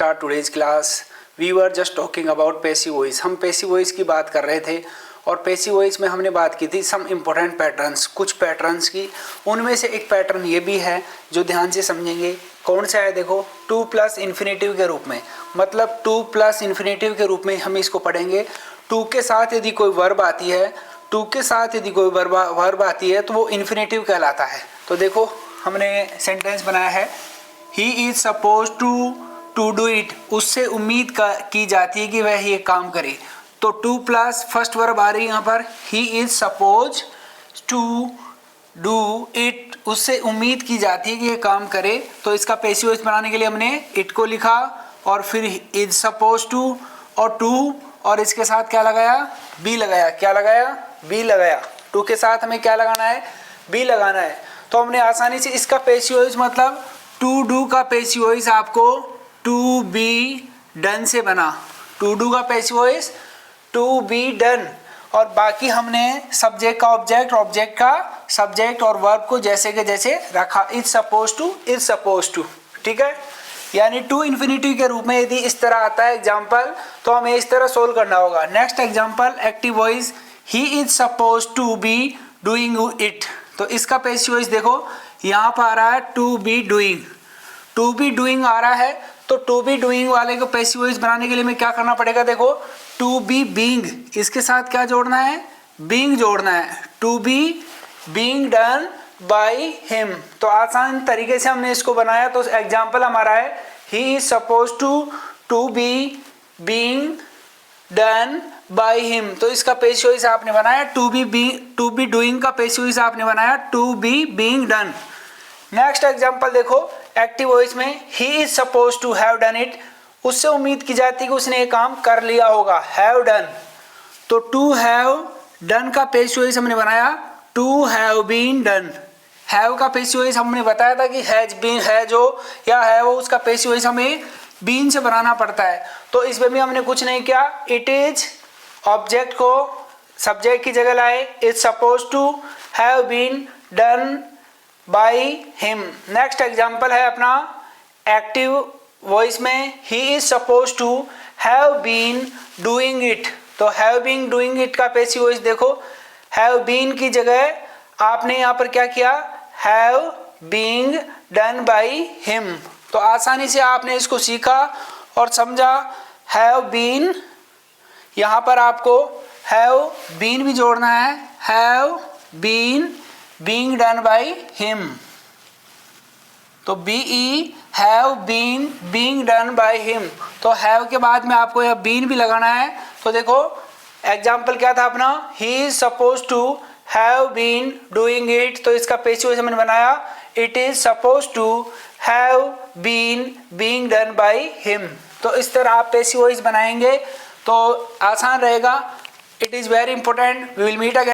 start today's class. We were just talking about passive voice. हम passive voice की बात कर रहे थे और passive voice में हमने बात की थी some important patterns, कुछ पैटर्न्स की. उनमें से एक पैटर्न ये भी है जो ध्यान से समझेंगे. कौन सा है? देखो, टू प्लस इन्फिनेटिव के रूप में, मतलब टू प्लस इन्फिनेटिव के रूप में हम इसको पढ़ेंगे. टू के साथ यदि कोई वर्ब आती है, टू के साथ यदि कोई वर्ब आती है तो वो इन्फिनेटिव कहलाता है. तो देखो, हमने सेंटेंस बनाया है, he is suppose to do it. उससे उम्मीद की जाती है कि वह ये काम करे. तो टू प्लस फर्स्ट वर्ब आ रही है यहाँ पर, he is suppose to do it. उससे उम्मीद की जाती है कि ये काम करे. तो इसका पैसिव वॉइस बनाने के लिए हमने इट को लिखा और फिर इज सपोज टू और टू, और इसके साथ क्या लगाया? बी लगाया. क्या लगाया? बी लगाया. टू के साथ हमें क्या लगाना है? बी लगाना है. तो हमने आसानी से इसका पैसिव वॉइस, मतलब टू डू का पैसिव वॉइस आपको टू बी डन से बना. टू डू का passive voice to be done, और बाकी हमने सब्जेक्ट का ऑब्जेक्ट, ऑब्जेक्ट का सब्जेक्ट और वर्ब को जैसे के जैसे रखा. Is suppose to, is suppose to. ठीक है, यानी टू इन्फिनिटी के रूप में यदि इस तरह आता है एग्जाम्पल, तो हमें इस तरह सोल्व करना होगा. Next example, active voice, he is suppose to be doing it. तो इसका पैसिव वॉइस देखो, यहाँ पर आ रहा है to be doing. To be doing आ रहा है, तो टू बी डूइंग वाले को पैसिव वॉइस बनाने के लिए हमें क्या करना पड़ेगा? देखो, टू बी बीइंग, इसके साथ क्या जोड़ना है? बीइंग जोड़ना है. To be being done by him. तो आसान तरीके से हमने इसको बनाया. तो एग्जाम्पल हमारा है, he is suppose to be being done by him. तो इसका पैसिव वॉइस आपने बनाया टू बी डूइंग का पैसिव वॉइस आपने बनाया to be being done. Next example देखो, एक्टिव वॉइस में, he is suppose to have done it. उससे उम्मीद की जाती है कि उसने ये काम कर लिया होगा. हैव डन, तो टू हैव डन का पैसिव वॉइस हमने बनाया to have been done. Have का पैसिव वॉइस हमने बताया था कि हैज बीन है जो, या है वो, उसका पैसिव वॉइस हमें बीन से बनाना पड़ता है. तो इसमें भी हमने कुछ नहीं किया. इट इज ऑब्जेक्ट को सब्जेक्ट की जगह लाए, is suppose to have been done by him. Next example है अपना एक्टिव वॉइस में, he is suppose to have been doing it. तो हैव बीन डूइंग इट का पैसिव वॉइस देखो, हैव बीन की जगह आपने यहाँ पर क्या किया? Have being done by him. तो आसानी से आपने इसको सीखा और समझा. हैव बीन, यहाँ पर आपको हैव बीन भी जोड़ना है. Have been being done by him. तो be have been being done by him. तो हैव के बाद में आपको यह बीन भी लगाना है. तो देखो, एग्जाम्पल क्या था अपना, he is suppose to have been doing it. तो इसका पैसिव वॉइस हमने बनाया it is suppose to have been being done by him. तो इस तरह आप पैसिव वॉइस बनाएंगे तो आसान रहेगा. It is very important. We will meet again.